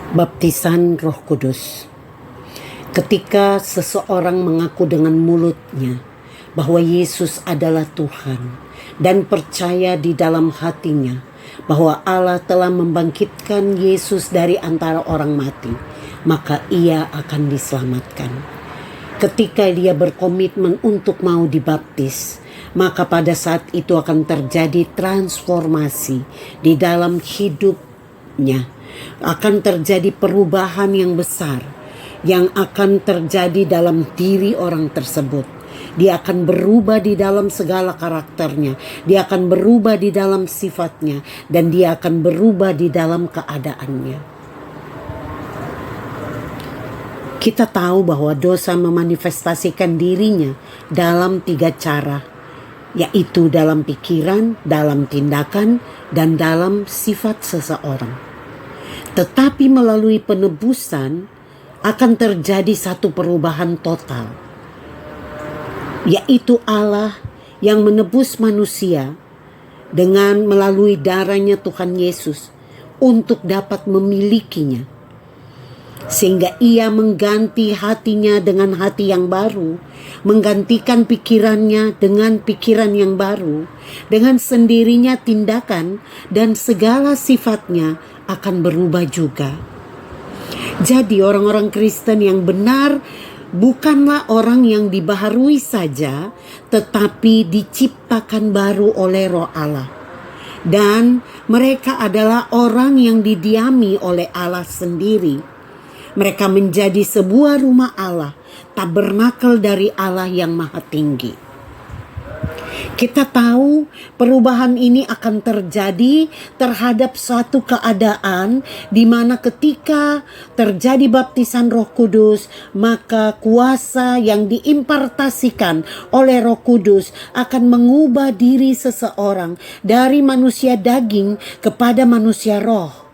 Baptisan Roh Kudus. Ketika seseorang mengaku dengan mulutnya bahwa Yesus adalah Tuhan dan percaya di dalam hatinya bahwa Allah telah membangkitkan Yesus dari antara orang mati, maka ia akan diselamatkan. Ketika dia berkomitmen untuk mau dibaptis, maka pada saat itu akan terjadi transformasi di dalam hidupnya. Akan terjadi perubahan yang besar yang akan terjadi dalam diri orang tersebut. Dia akan berubah di dalam segala karakternya, dia akan berubah di dalam sifatnya, dan dia akan berubah di dalam keadaannya. Kita tahu bahwa dosa memanifestasikan dirinya dalam 3 cara, yaitu dalam pikiran, dalam tindakan, dan dalam sifat seseorang. Tetapi melalui penebusan akan terjadi satu perubahan total, yaitu Allah yang menebus manusia dengan melalui darahnya Tuhan Yesus untuk dapat memilikinya. Sehingga ia mengganti hatinya dengan hati yang baru, menggantikan pikirannya dengan pikiran yang baru, dengan sendirinya tindakan dan segala sifatnya akan berubah juga. Jadi orang-orang Kristen yang benar bukanlah orang yang dibaharui saja, tetapi diciptakan baru oleh Roh Allah. Dan mereka adalah orang yang didiami oleh Allah sendiri. Mereka menjadi sebuah rumah Allah, tabernakel dari Allah yang Maha Tinggi. Kita tahu perubahan ini akan terjadi terhadap suatu keadaan di mana ketika terjadi baptisan Roh Kudus, maka kuasa yang diimpartasikan oleh Roh Kudus akan mengubah diri seseorang dari manusia daging kepada manusia roh.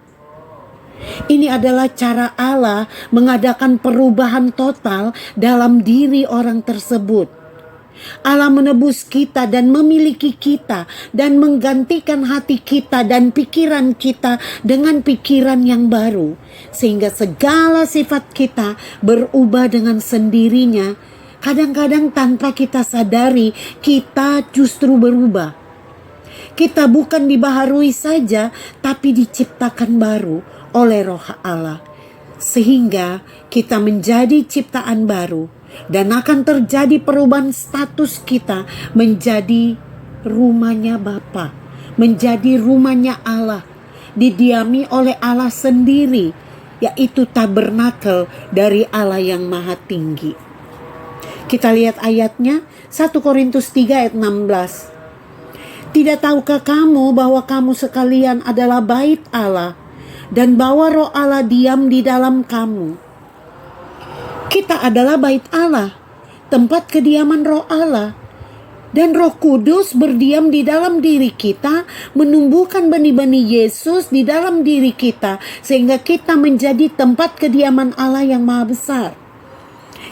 Ini adalah cara Allah mengadakan perubahan total dalam diri orang tersebut. Allah menebus kita dan memiliki kita dan menggantikan hati kita dan pikiran kita dengan pikiran yang baru, sehingga segala sifat kita berubah dengan sendirinya. Kadang-kadang tanpa kita sadari, kita justru berubah. Kita bukan dibaharui saja, tapi diciptakan baru oleh Roh Allah, sehingga kita menjadi ciptaan baru. Dan akan terjadi perubahan status kita menjadi rumahnya Bapa, menjadi rumahnya Allah, didiami oleh Allah sendiri, yaitu tabernakel dari Allah yang Maha Tinggi. Kita lihat ayatnya, 1 Korintus 3 ayat 16. Tidak tahukah kamu bahwa kamu sekalian adalah bait Allah, dan bahwa Roh Allah diam di dalam kamu? Kita adalah bait Allah, tempat kediaman Roh Allah. Dan Roh Kudus berdiam di dalam diri kita, menumbuhkan benih-benih Yesus di dalam diri kita, sehingga kita menjadi tempat kediaman Allah yang Maha Besar.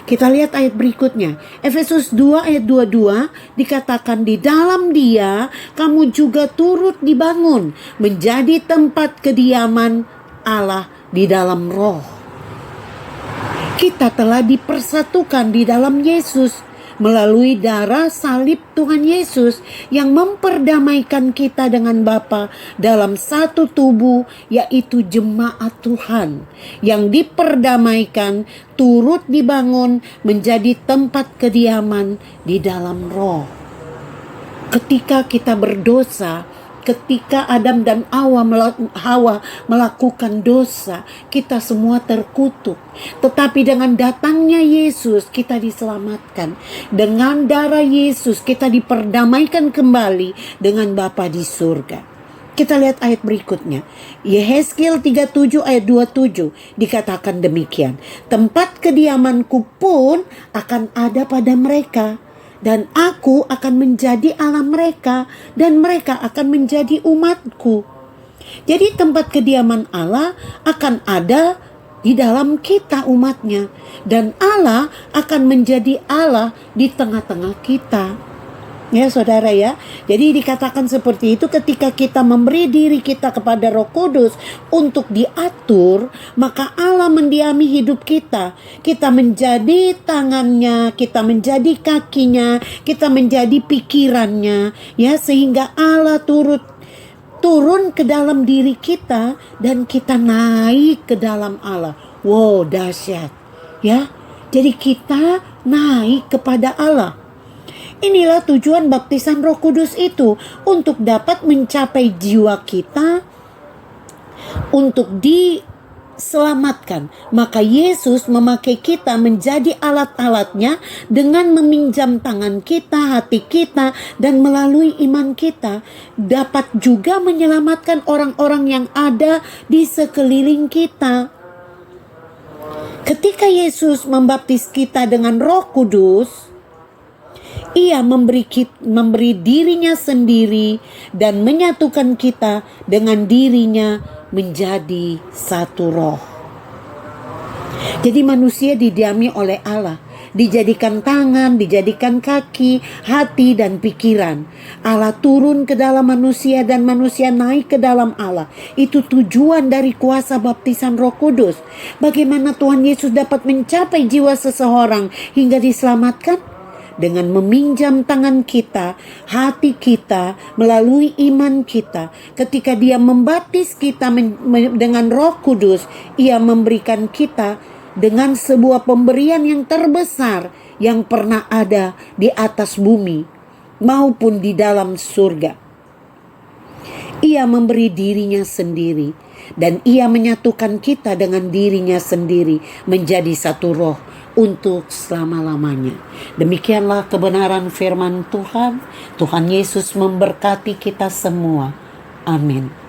Kita lihat ayat berikutnya. Efesus 2 ayat 22 dikatakan, di dalam Dia kamu juga turut dibangun menjadi tempat kediaman Allah di dalam Roh. Kita telah dipersatukan di dalam Yesus melalui darah salib Tuhan Yesus yang memperdamaikan kita dengan Bapa dalam satu tubuh, yaitu jemaat Tuhan yang diperdamaikan turut dibangun menjadi tempat kediaman di dalam Roh. Ketika kita berdosa, ketika Adam dan Hawa melakukan dosa, kita semua terkutuk. Tetapi dengan datangnya Yesus, kita diselamatkan. Dengan darah Yesus, kita diperdamaikan kembali dengan Bapa di surga. Kita lihat ayat berikutnya. Yehezkiel 37 ayat 27 dikatakan demikian. Tempat kediamanku pun akan ada pada mereka, dan aku akan menjadi Allah mereka, dan mereka akan menjadi umatku. Jadi tempat kediaman Allah akan ada di dalam kita umatnya. Dan Allah akan menjadi Allah di tengah-tengah kita. Ya saudara ya, jadi dikatakan seperti itu ketika kita memberi diri kita kepada Roh Kudus untuk diatur, maka Allah mendiami hidup kita. Kita menjadi tangannya, kita menjadi kakinya, kita menjadi pikirannya, ya, sehingga Allah turun ke dalam diri kita dan kita naik ke dalam Allah. Wow, dahsyat. Ya, jadi kita naik kepada Allah. Inilah tujuan baptisan Roh Kudus itu, untuk dapat mencapai jiwa kita untuk diselamatkan. Maka Yesus memakai kita menjadi alat-alatnya dengan meminjam tangan kita, hati kita, dan melalui iman kita dapat juga menyelamatkan orang-orang yang ada di sekeliling kita. Ketika Yesus membaptis kita dengan Roh Kudus, Ia memberi dirinya sendiri dan menyatukan kita dengan dirinya menjadi satu roh. Jadi manusia didiami oleh Allah, dijadikan tangan, dijadikan kaki, hati, dan pikiran. Allah turun ke dalam manusia dan manusia naik ke dalam Allah. Itu tujuan dari kuasa baptisan Roh Kudus. Bagaimana Tuhan Yesus dapat mencapai jiwa seseorang hingga diselamatkan? Dengan meminjam tangan kita, hati kita, melalui iman kita. Ketika Dia membaptis kita dengan Roh Kudus, Ia memberikan kita dengan sebuah pemberian yang terbesar yang pernah ada di atas bumi maupun di dalam surga. Ia memberi dirinya sendiri dan Ia menyatukan kita dengan dirinya sendiri menjadi satu roh untuk selama-lamanya. Demikianlah kebenaran firman Tuhan. Tuhan Yesus memberkati kita semua. Amin.